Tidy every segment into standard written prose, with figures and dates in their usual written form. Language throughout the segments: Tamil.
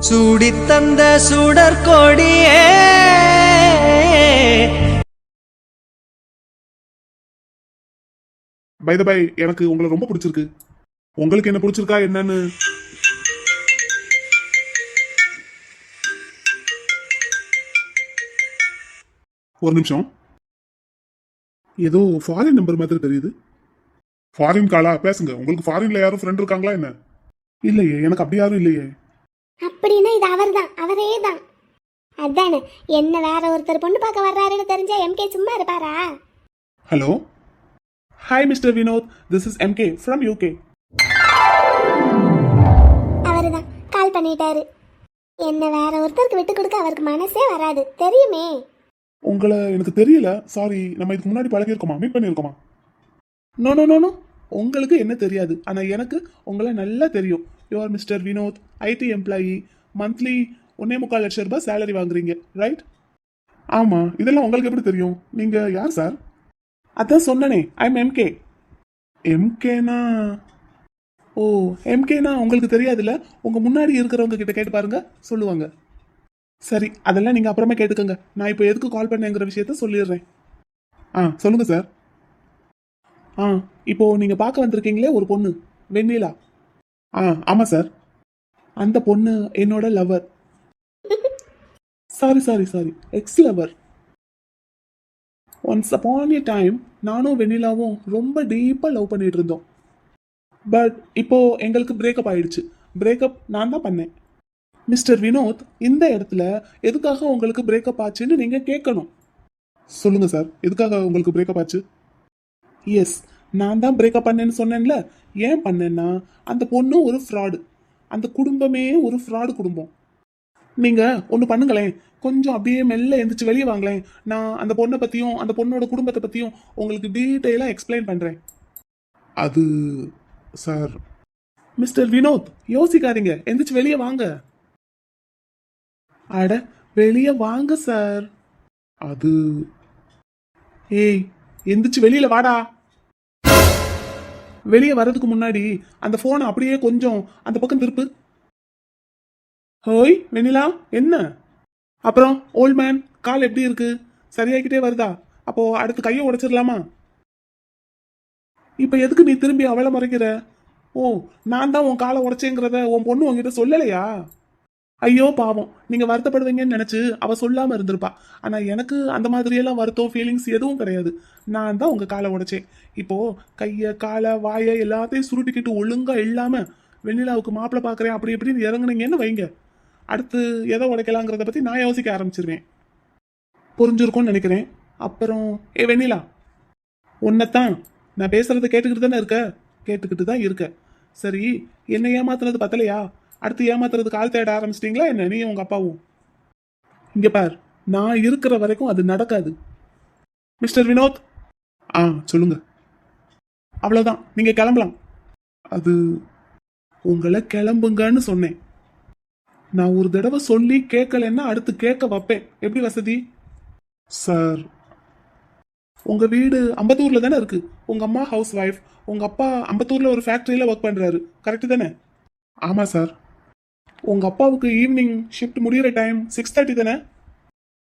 சூடித்தந்த சுடற்கொடியே. பை த பை, எனக்கு உங்களை ரொம்ப பிடிச்சிருக்கு. உங்களுக்கு என்ன பிடிச்சிருக்கா என்னன்னு? ஒரு நிமிஷம். ஏதோ ஃபாரின் நம்பர் மாதிரி தெரியுது. ஃபாரின் காலா? பேசுங்க. உங்களுக்கு ஃபாரின்ல யாரும் ஃப்ரெண்ட் இருக்காங்களா என்ன? இல்லையே, எனக்கு அப்படி யாரும் இல்லையே. அப்படின்னா இது அவர்தான், அவரே தான். அதானே, என்ன வேற ஒருத்தர் பொண்ணு பார்க்க வர்றாருன்னு தெரிஞ்சா எம்கே சும்மா இருப்பாரா? Hello, hi mister Vinod, this is MK from UK. அவர்தான் கால் பண்ணிட்டாரு. என்ன வேற ஒருத்தருக்கு விட்டு கொடுக்க அவருக்கு மனசே வராது, தெரியுமே. உங்களை எனக்கு தெரியல, சாரி. நம்ம இதுக்கு முன்னாடி பழகிருக்கோமா, மீட் பண்ணியிருக்கோமா? நோ நோ நோ நோ, உங்களுக்கு என்ன தெரியாது, ஆனால் எனக்கு உங்களை நல்லா தெரியும். You're mister Vinod, IT employee, monthly 1.25 லட்சம் ரூபாய் சேலரி வாங்குறீங்க, ரைட்? ஆமாம். இதெல்லாம் உங்களுக்கு எப்படி தெரியும்? நீங்கள் யார் சார்? அதான் சொன்னனே, ஐம் எம்கே. எம்கேனா? ஓ, எம்கேனா உங்களுக்கு தெரியாதுல்ல? உங்கள் முன்னாடி இருக்கிறவங்க கிட்ட கேட்டு பாருங்க, சொல்லுவாங்க. சரி, அதெல்லாம் நீங்கள் அப்புறமா கேட்டுக்கோங்க. நான் இப்போ எதுக்கு கால் பண்ணேங்கிற விஷயத்த சொல்லிடுறேன். சொல்லுங்க சார். இப்போ நீங்கள் பார்க்க வந்திருக்கீங்களே ஒரு பொண்ணு, வெண்ணிலா. ஆமாம் சார். அந்த பொண்ணு என்னோட lover. Sorry sorry sorry, ex lover. Once upon a time நானும் வெண்ணிலாவும் ரொம்ப டீப்பாக லவ் பண்ணிட்டு இருந்தோம். பட் இப்போ எங்களுக்கு பிரேக்கப் ஆயிடுச்சு. பிரேக்கப் நான் தான் பண்ணேன். மிஸ்டர் வினோத், இந்த இடத்துல எதுக்காக உங்களுக்கு பிரேக்கப் ஆச்சுன்னு நீங்கள் கேட்கணும். சொல்லுங்க சார், எதுக்காக உங்களுக்கு பிரேக்கப் ஆச்சு? எஸ், நான் தான் பிரேக்கப் பண்ணேன்னு சொன்னேன்ல. ஏன் பண்ணேன்னா, அந்த பொண்ணு ஒரு ஃப்ராடு. அந்த குடும்பமே ஒரு ஃப்ராடு குடும்பம். நீங்கள் ஒன்று பண்ணுங்களேன், கொஞ்சம் அப்படியே மெல்ல எந்திரிச்சு வெளியே வாங்களேன். நான் அந்த பொண்ணை பற்றியும் அந்த பொண்ணோட குடும்பத்தை பற்றியும் உங்களுக்கு டீட்டெயிலாக எக்ஸ்பிளைன் பண்ணுறேன். அது சார். மிஸ்டர் வினோத், யோசிக்காதீங்க, எந்திரிச்சு வெளியே வாங்க. அட, வெளியே வாங்க சார். அது ஏய், எந்திரிச்சு வெளியில வாடா. வெளியே வர்றதுக்கு முன்னாடி அந்த போனை அப்படியே கொஞ்சம் அந்த பக்கம் திருப்பு. ஹோய் வெண்ணிலா, என்ன? அப்புறம் ஓல்ட் மேன், கால் எப்படி இருக்கு? சரியாகிட்டே வருதா? அப்போ அடுத்து கையை உடைச்சிடலாமா? இப்ப எதுக்கு நீ திரும்பி அவளை மறைக்கிற? ஓ, நான் தான் உன் காலை உடைச்சேங்கிறத உன் பொண்ணு உங்ககிட்ட சொல்லலையா? ஐயோ பாவம், நீங்க வருத்தப்படுவீங்கன்னு நினைச்சு அவ சொல்லாம இருந்திருப்பா. ஆனா எனக்கு அந்த மாதிரியெல்லாம் வருத்தம் ஃபீலிங்ஸ் எதுவும் கிடையாது. நான் தான் உங்க காலை உடைச்சேன். இப்போ கைய காலை வாயை எல்லாத்தையும் சுருட்டிக்கிட்டு ஒழுங்கா இல்லாம வெண்ணிலாவுக்கு மாப்பிள்ளை பாக்குறேன் அப்படி இப்படின்னு இறங்குனீங்கன்னு வைங்க, அடுத்து எதை உடைக்கலாங்கிறத பத்தி நான் யோசிக்க ஆரம்பிச்சிருவேன். புரிஞ்சிருக்கும்னு நினைக்கிறேன். அப்புறம் வெண்ணிலா, உன்னைத்தான் நான் பேசுறத கேட்டுக்கிட்டு தானே இருக்க? கேட்டுக்கிட்டு தான் இருக்க. சரி, என்ன ஏமாத்துனது பத்தலையா? அடுத்து ஏமாத்துறதுக்கு ஆள் தேட ஆரம்பிச்சிட்டீங்களா என்ன, நீ உங்க அப்பாவும்? இங்க பார், நான் இருக்கிற வரைக்கும் அது நடக்காது. மிஸ்டர் வினோத். சொல்லுங்க. அவ்வளவுதான், நீங்க கிளம்பலாம். அது உங்களை கிளம்புங்கன்னு சொன்னேன். நான் ஒரு தடவை சொல்லி கேட்கலன்னா அடுத்து கேட்க வைப்பேன். எப்படி வசதி? சார், உங்க வீடு அம்பத்தூர்ல தானே இருக்கு. உங்க அம்மா ஹவுஸ் ஒய்ஃப், உங்க அப்பா அம்பத்தூர்ல ஒரு ஃபேக்டரியில ஒர்க் பண்றாரு, கரெக்ட் தானே? ஆமா சார். உங்க அப்பாவுக்கு ஈவினிங் ஷிஃப்ட் முடியிற டைம் 6:30 தானே?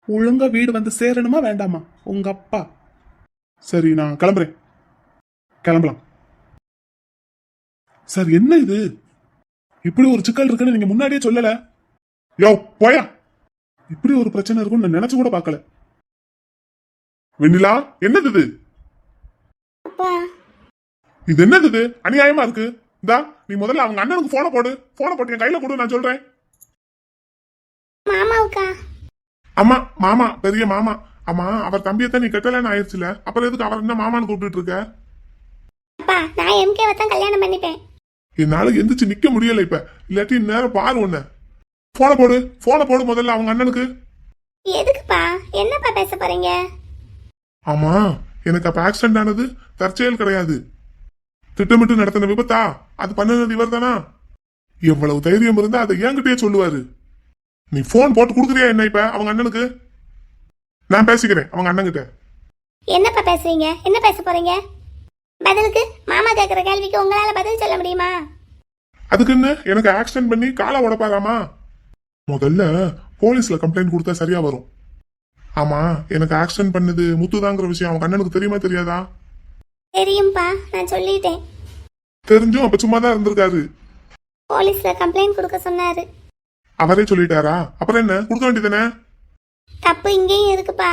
ஒழுங்கா வீடு வந்து சேரணுமா வேண்டாமா உங்க அப்பா? சரி, நான் கிளம்புறேன். கிளம்பலாம். சார், என்ன இது? இப்படி ஒரு சிக்கல் இருக்குன்னு நீங்க முன்னாடியே சொல்லல. யோ போயா, இப்படி ஒரு பிரச்சனை இருக்குன்னு நான் நினைச்சு கூட பார்க்கல. வெண்ணிலா, என்னது இது? இது என்னது இது? அநியாயமா இருக்கு. இந்தா, நீ முதல்ல அவங்க அண்ணனுக்கு போனை போட்டு என் கையில கொடு, நான் சொல்றேன். மாமாவுக்கா? அம்மா, மாமா, பெரிய மாமா. ஆமா, அவர் தம்பியத்தான் நீ கட்டலன்னு ஆயிடுச்சுல, அப்புறம் எதுக்கு அவர் என்ன மாமான்னு கூப்பிட்டு இருக்க? அப்பா, நான் எம்கேவை தான் கல்யாணம் பண்ணிப்பேன். என்னால எந்திரிச்சு நிக்க முடியல இப்ப, இல்லாட்டி நேரம் பாரு ஒண்ணு. போனை போடு முதல்ல அவங்க அண்ணனுக்கு. எதுக்குப்பா? என்னப்பா பேச போறீங்க? ஆமா, எனக்கு அப்ப ஆக்சிடென்ட் ஆனது தற்செயல் கிடையாது. திட்டமிட்டு நடத்தின விபத்தா? அது பண்ணது இவர் தானா? எவ்வளவு தைரியம் இருந்தா அதை என்கிட்டயே சொல்லுவாரு. நீ போன் போட்டு கொடுக்குறியா என்ன இப்ப அவங்க அண்ணனுக்கு? நான் பேசிக்கிறேன் அவங்க அண்ணன் கிட்ட. என்னப்பா பேசுறீங்க? என்ன பேச போறீங்க? பதிலுக்கு மாமா கேக்குற கேள்விக்கு உங்களால பதில் சொல்ல முடியுமா? அதுக்குன்னு எனக்கு ஆக்சிடென்ட் பண்ணி காலை உடப்பாராமா? முதல்ல போலீஸ்ல கம்ப்ளைண்ட் கொடுத்தா சரியா வரும். ஆமா, எனக்கு ஆக்சிடென்ட் பண்ணது முத்துதாங்கிற விஷயம் அவன் கண்ணனுக்கு தெரியுமா தெரியாதா? தெரியும்பா, நான் சொல்லிட்டேன். தெரிஞ்சும் அப்ப சும்மா தான் இருந்திருக்காரு. போலீஸ்ல கம்ப்ளைண்ட் கொடுக்க சொன்னாரு. அவரே சொல்லிட்டாரா? அப்புறம் என்ன, கொடுக்க வேண்டியதானே? தப்பு இங்கேயும் இருக்குப்பா.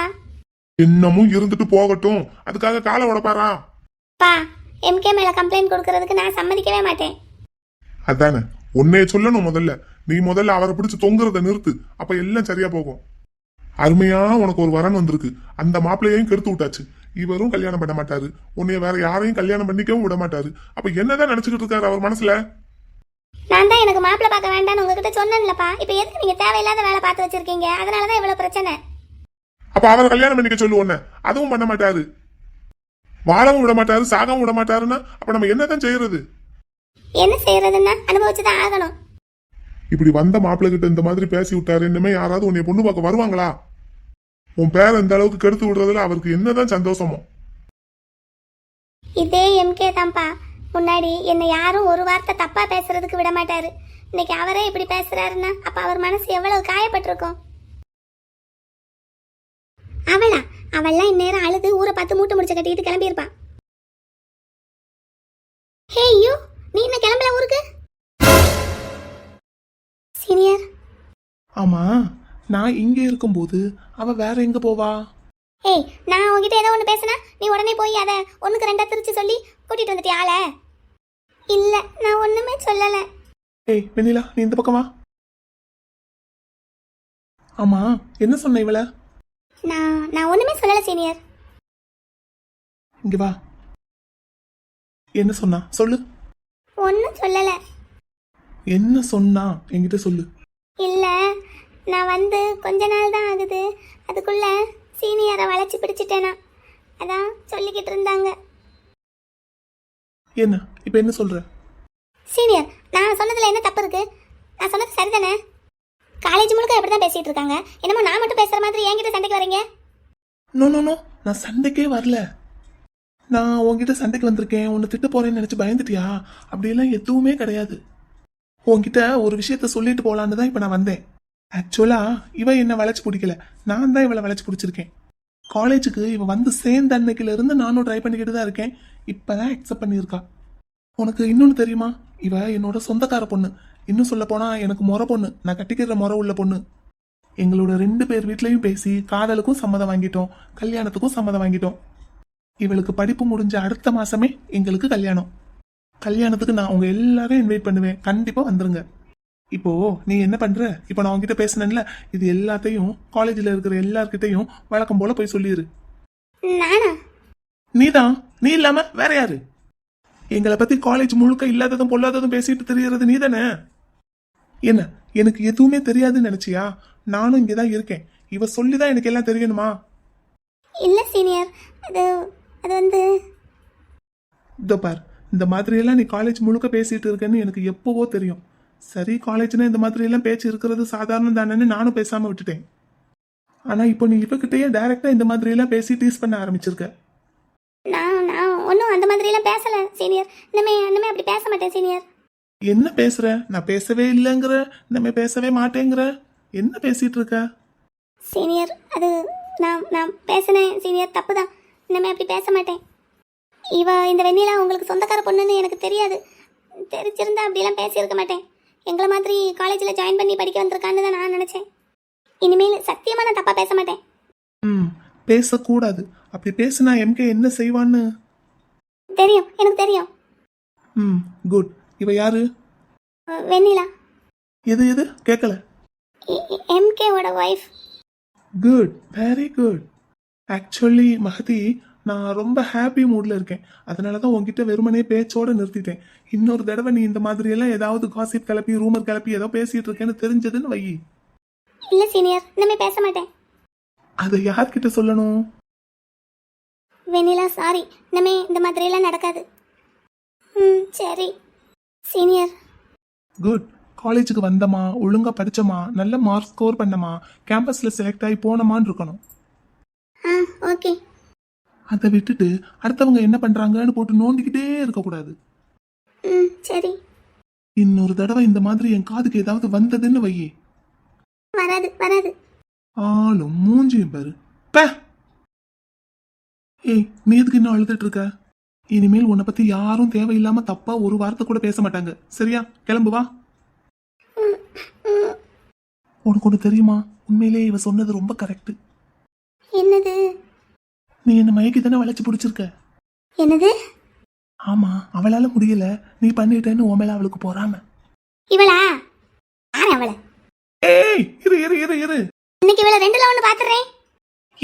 இன்னமும் இருந்துட்டு போகட்டும், அதுக்காக காலை உடப்பாரா? பா, எம்கே மேல கம்ப்ளைண்ட் கொடுக்கறதுக்கு நான் சம்மதிக்கவே மாட்டேன். அதானே, உன்னைய சொல்லணும் முதல்ல. நீ முதல்ல அவரை பிடிச்சு தொங்குறத நிறுத்து, அப்ப எல்லாம் சரியா போகும். அருமையா உனக்கு ஒரு வரன் வந்திருக்கு, அந்த மாப்பிள்ளையையும் கெடுத்து விட்டாச்சு. இவரும் கல்யாணம் பண்ண மாட்டாரு, உன்னைய வேற யாரையும் கல்யாணம் பண்ணிக்கவும் விட மாட்டாரு. அப்ப என்னதான் நினைச்சுக்கிட்டு இருக்காரு அவர் மனசுல? நான் தான் எனக்கு மாப்பிள்ளை பார்க்க வேண்டாம்னு உங்ககிட்ட சொன்னேன்லப்பா. இப்ப எதுக்கு நீங்க தேவையில்லாத வேலை பார்த்து வச்சிருக்கீங்க? அதனாலதான் இவ்வளவு பிரச்சனை. அப்ப அவரை கல்யாணம் பண்ணிக்க சொல்லு உன்ன. அதுவும் பண்ண மாட்டாரு, வாழவும் விட மாட்டாரு, சாகவும் விட மாட்டாருன்னா அப்ப நம்ம என்னதான் செய்யறது? என்ன செய்யறதுன்னா அனுபவிச்சுதான் ஆகணும். இப்படி வந்த மாப்பிள்ளை கிட்ட இந்த மாதிரி பேசி விட்டாரு, இனிமே யாராவது உன்னை பொண்ணு பார்க்க வருவாங்களா? உன் பேரை இந்த அளவுக்கு கெடுத்து விடுறதுல அவருக்கு என்னதான் சந்தோஷமோ? இதே எம்கே தான்ப்பா. முன்னாடி என்னை யாரும் ஒரு வார்த்தை தப்பா பேசுறதுக்கு விட மாட்டாரு. இன்னைக்கு அவரே இப்படி பேசுறாருன்னா அப்ப அவர் மனசு எவ்வளவு காயப்பட்டிருக்கும். அவள்லாம் இந்நேரம் அழுது ஊரை பார்த்து மூட்டை முடிச்ச கட்டிட்டு கிளம்பியிருப்பான். ஹே யூ, நீ என்ன கிளம்பல ஊருக்கு? சீனியர். ஆமா, நான் இங்க இருக்கும்போது அவ வேற எங்க போவா? ஏய், நான் உன்கிட்ட ஏதோ ஒன்று பேசினா நீ உடனே போய் அதை ஒன்றுக்கு ரெண்டா திருச்சி சொல்லி கூட்டிட்டு வந்துட்டியா ஆள? இல்லை, நான் ஒன்றுமே சொல்லலை. ஏய் வெண்ணிலா, நீ இந்த பக்கம் வா. ஆமா, என்ன சொன்ன இவள? நான் ஒன்றுமே சொல்லலை சீனியர். இங்க வா. என்ன சொன்னா சொல்லு. ஒன்றும் சொல்லலை. என்ன சொன்னா என்கிட்ட சொல்லு. இல்லை, நான் வந்து கொஞ்ச நாள் தான் ஆகுது, அதுக்குள்ள சீனியரை வளைச்சி பிடிச்சிட்டேனா, அதான் சொல்லிக்கிட்டு இருந்தாங்க. என்ன இப்ப என்ன சொல்ற? சீனியர், நான் சொன்னதுல என்ன தப்பு இருக்கு? நான் சொன்னது சரிதானே? காலேஜ் முழுக்க எப்படி தான் பேசிட்டு இருக்காங்க, என்னமோ நான் மட்டும் பேசுற மாதிரி என்கிட்ட சண்டைக்கு வரீங்க? நோ நோ நோ, நான் சண்டைக்கே வரல. நான் உன்கிட்ட சண்டைக்கு வந்திருக்கேன், உன்னை திட்ட போறேன்னு நினைச்சு பயந்துட்டியா? அப்படியெல்லாம் எதுவுமே கிடையாது. உன்கிட்ட ஒரு விஷயத்த சொல்லிட்டு போலான்னு தான் இப்ப நான் வந்தேன். ஆக்சுவலா இவ என்ன வளைச்சு பிடிக்கல, நான் தான் இவளை வளைச்சு பிடிச்சிருக்கேன். காலேஜுக்கு இவ வந்து சேர்ந்த அன்னைக்குல இருந்து நானும் ட்ரை பண்ணிக்கிட்டு தான் இருக்கேன். இப்பதான் அக்செப்ட் பண்ணியிருக்கா. உனக்கு இன்னொன்னு தெரியுமா? இவ என்னோட சொந்தக்கார பொண்ணு. இன்னும் சொல்ல போனா எனக்கு முறை பொண்ணு, நான் கட்டிக்கிற முறை உள்ள பொண்ணு. எங்களோட 2 பேர் வீட்லயும் பேசி காதலுக்கும் சம்மதம் வாங்கிட்டோம், கல்யாணத்துக்கும் சம்மதம் வாங்கிட்டோம். இவளுக்கு படிப்பு முடிஞ்ச அடுத்த மாசமே எங்களுக்கு கல்யாணம். கல்யாணத்துக்கு நான் உங்க எல்லாரையும் இன்வைட் பண்ணுவேன், கண்டிப்பா வந்துருங்க. இப்போ நீ என்ன பண்ற? இப்போ நான் உங்ககிட்ட பேசினேன்ல, இது எல்லாத்தையும் காலேஜில் இருக்கிற எல்லார்கிட்டையும் வழக்கம் போல போய் சொல்லிடு. நானா? நீதான், நீ இல்லாம வேற யாரு? எங்களை பத்தி காலேஜ் முழுக்க இல்லாததும் பொல்லாததும் பேசிட்டு தெரியறது நீ தானே. என்ன, எனக்கு எதுவுமே தெரியாதுன்னு நினைச்சியா? நானும் இங்கதான் இருக்கேன். இவ சொல்லிதான் எனக்கு எல்லாம் தெரியணுமா? இல்ல சீனியர், அது வந்து இதோ பார், இந்த மாதிரி எல்லாம் நீ காலேஜ் முழுக்க பேசிட்டு இருக்கேன்னு எனக்கு எப்பவோ தெரியும். சரி, காலேஜ்னா இந்த மாதிரி எல்லாம் பேச்சு இருக்கிறது சாதாரணம் தானேன்னு நானும் பேசாம விட்டுட்டேன். ஆனா இப்போ நீ இவகிட்டயே டைரக்டா இந்த மாதிரி எல்லாம் பேசி டீஸ் பண்ண ஆரம்பிச்சிருக்க. நான் ஒன்றும் அந்த மாதிரி எல்லாம் பேசல சீனியர். இனிமே அப்படி பேச மாட்டேன் சீனியர். என்ன பேசுற? நான் பேசவே இல்லைங்கிற, இனிமே பேசவே மாட்டேங்கிற, என்ன பேசிட்டு இருக்க? சீனியர், அது நான் பேசினேன் சீனியர், தப்பு தான். இனிமே அப்படி பேச மாட்டேன். இவ இந்த வெண்ணிலா உங்களுக்கு சொந்தக்கார பொண்ணுன்னு எனக்கு தெரியாது. தெரிஞ்சிருந்தா அப்படியெல்லாம் பேசியிருக்க மாட்டேன். எங்களை மாதிரி காலேஜில் ஜாயின் பண்ணி படிக்க வந்திருக்கான்னு தான் நான் நினச்சேன். இனிமேல் சத்தியமாக நான் தப்பாக பேச மாட்டேன். பேசக்கூடாது. அப்படி பேசினா எம்கே என்ன செய்வான்னு தெரியும், எனக்கு தெரியும். குட். இவ யாரு? வெண்ணிலா. எது கேட்கல. எம்கேவோட wife. Good, very good. Actually Mahathi, நான் ரொம்ப ஹாப்பி மூட்ல இருக்கேன். அதனால தான் உங்ககிட்ட வெறுமனே பேச்சோட நிறுத்திட்டேன். இன்னொரு தடவை நீ இந்த மாதிரி எல்லாம் ஏதாவது காசிப் கிளப்பி ரூமர் கிளப்பி ஏதோ பேசிட்டு இருக்கேன்னு தெரிஞ்சதுன்னு வை. இல்ல சீனியர், இனிமே பேச மாட்டேன். அதை யார்கிட்ட சொல்லணும்? வெண்ணிலா சாரி, இனிமே இந்த மாதிரி எல்லாம் நடக்காது. சரி சீனியர். குட். காலேஜுக்கு வந்தமா, ஒழுங்கா படிச்சமா, நல்ல மார்க் ஸ்கோர் பண்ணமா, கேம்பஸ்ல செலக்ட் ஆகி போனமான்னு இருக்கணும். ஓகே. அதை விட்டுட்டு அடுத்தவங்க என்ன பண்றாங்கன்னு போட்டு நோண்டிக்கிட்டே இருக்கக்கூடாது. சரி. இன்னொரு தடவை இந்த மாதிரி என் காதுக்கு ஏதாவது வந்ததுன்னு வையே, வராது வராது. ஆளும் மூஞ்சியும் பாரு. பே. ஏய், நீ எதுக்கு இன்னும் அழுதுட்டு இருக்க? இனிமேல் உன்னை பத்தி யாரும் தேவையில்லாம தப்பா ஒரு வார்த்தை கூட பேச மாட்டாங்க. சரியா? கிளம்பு வா. உனக்கு ஒண்ணு தெரியுமா? உண்மையிலேயே இவ சொன்னது ரொம்ப கரெக்ட். என்னது? நீ என்ன மயக்கி தானே வளைச்சு பிடிச்சிருக்க. என்னது? ஆமா, அவளால முடியல, நீ பண்ணிட்டேன்னு உன் மேல அவளுக்கு போறாம. இவளா? யார் அவளை? ஏய், இரு இரு இரு இரு. இன்னைக்கு இவளை ரெண்டுல ஒண்ணு பாத்துறேன்.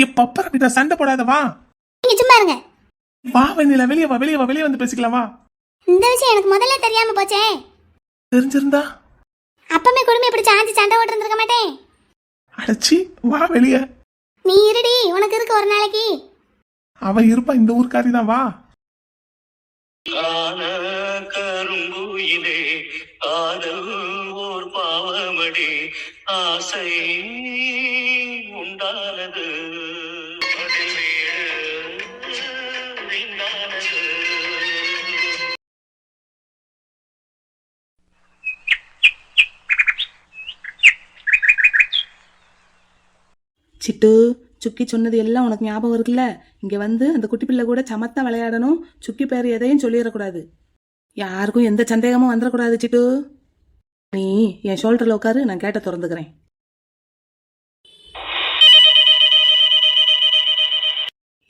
இப்ப சண்டை போடாத வா. நீங்க சும்மா இருங்க. வா வெண்ணிலா, வெளியே வா, வெளியே வா, வெளியே வந்து பேசிக்கலாம் வா. இந்த விஷயம் எனக்கு முதல்ல தெரியாம போச்சே. தெரிஞ்சிருந்தா அப்பமே குடும்பம் இப்படி சாஞ்சி சண்டை ஓட்டு இருந்திருக்க மாட்டேன். அடச்சி, வா வெளியே. நீ இருடி, உனக்கு இருக்கு ஒரு நாளைக்கு. அவ இருப்பா, இந்த ஊர்க்காரி தான், வா. கரும்புயிலே காதல் ஓர் பாவமடி ஆசை உண்டானது சிட்டு, சுக்கி சொன்னது எல்லாம் உனக்கு ஞாபகம் இருக்குல்ல? இங்க வந்து அந்த குட்டி பிள்ளை கூட சமத்தா விளையாடணும். சுக்கி பேர் எதையும் சொல்லிடக்கூடாது. யாருக்கும் எந்த சந்தேகமும் வந்துடக்கூடாது சிட்டு. நீ என் ஷோல்டர்ல உட்காரு, நான் கேட்ட திறந்துக்கிறேன்.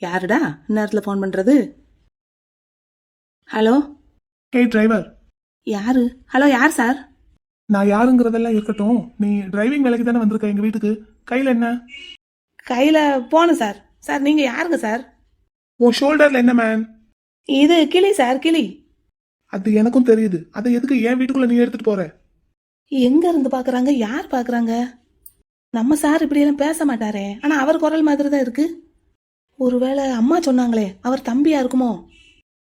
யாருடா இந்நேரத்துல போன் பண்றது? ஹலோ. ஹே டிரைவர். யாரு? ஹலோ, யார் சார்? நான் யாருங்கிறதெல்லாம் இருக்கட்டும், நீ டிரைவிங் வேலைக்கு தானே வந்திருக்க எங்க வீட்டுக்கு. கையில என்ன? கையில போன சார். சார் நீங்க யாருங்க சார்? உன் ஷோல்டர்ல என்ன மேன்? இது கிளி சார், கிளி. அது எனக்கும் தெரியுது. அதை எதுக்கு என் வீட்டுக்குள்ள நீ எடுத்துட்டு போற? எங்க இருந்து பாக்குறாங்க? யார் பாக்குறாங்க? நம்ம சார் இப்படி எல்லாம் பேச மாட்டாரே. ஆனா அவர் குரல் மாதிரி தான் இருக்கு. ஒருவேளை அம்மா சொன்னாங்களே, அவர் தம்பியா இருக்குமோ?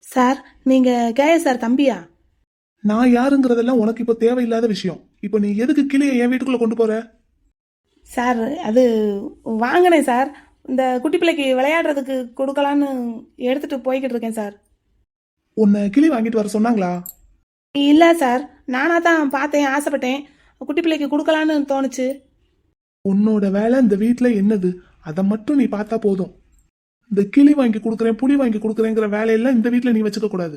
சார், நீங்க கேய சார் தம்பியா? நான் யாருங்கிறதெல்லாம் உனக்கு இப்போ தேவையில்லாத விஷயம். இப்போ நீ எதுக்கு கிளியை என் வீட்டுக்குள்ள கொண்டு போற? சார், அது வாங்கினேன் சார். இந்த குட்டி பிள்ளைக்கு விளையாடுறதுக்கு கொடுக்கலான்னு எடுத்துட்டு போய்கிட்டு இருக்கேன் சார். உன்னை கிளி வாங்கிட்டு வர சொன்னாங்களா? இல்ல சார், நானா தான் பார்த்தேன், ஆசைப்பட்டேன். குட்டி பிள்ளைக்கு கொடுக்கலான்னு தோணுச்சு. உன்னோட வேலை இந்த வீட்டுல என்னது, அதை மட்டும் நீ பார்த்தா போதும். இந்த கிளி வாங்கி கொடுக்குறேன், புளி வாங்கி கொடுக்குறேங்கிற வேலையெல்லாம் இந்த வீட்டுல நீ வச்சுக்க கூடாது.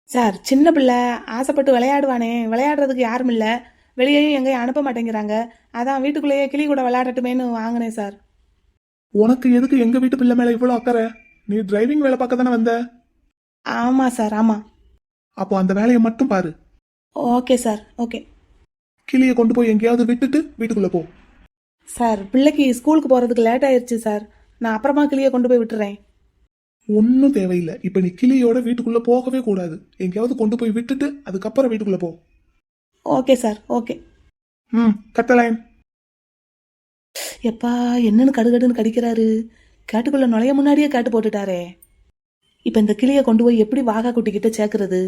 சார், சின்ன பிள்ளை ஆசைப்பட்டு விளையாடுவானே, விளையாடுறதுக்கு யாரும் இல்லை, வெளியேயும் எங்கேயும் அனுப்ப மாட்டேங்கிறாங்க. அதான் வீட்டுக்குள்ளேயே கிளி கூட விளையாடட்டுமேனு வாங்கினேன் சார். உனக்கு எதுக்கு எங்க வீட்டு பிள்ளை மேல இவ்வளவு அக்கறை? நீ டிரைவிங் வேலை பார்க்க தானே வந்த? ஆமா சார், ஆமா. அப்போ அந்த வேலையை மட்டும் பாரு. Okay sir, okay. கிளியை கொண்டு போய் எங்கேயாவது விட்டுட்டு வீட்டுக்குள்ள போ. சார், பிள்ளைக்கு ஸ்கூலுக்கு போறதுக்கு லேட் ஆயிடுச்சு சார். நான் அப்புறமா கிளியை கொண்டு போய் விட்டுறேன். ஒன்னும் தேவையில்லை. இப்ப நீ கிளியோட வீட்டுக்குள்ள போகவே கூடாது. எங்கேயாவது கொண்டு போய் விட்டுட்டு அதுக்கப்புறம் வீட்டுக்குள்ள போ. Okay sir, okay. கட்டலைன். எப்பா, என்னன்னு கடுகடுன்னு கடிக்கிறாரு. கேட்டுக்குள்ள நுழைய முன்னாடியே கேட்டு போட்டுட்டாரே. இப்ப இந்த கிளியை கொண்டு போய் எப்படி வாகா குட்டிக்கிட்ட சேர்க்கறது?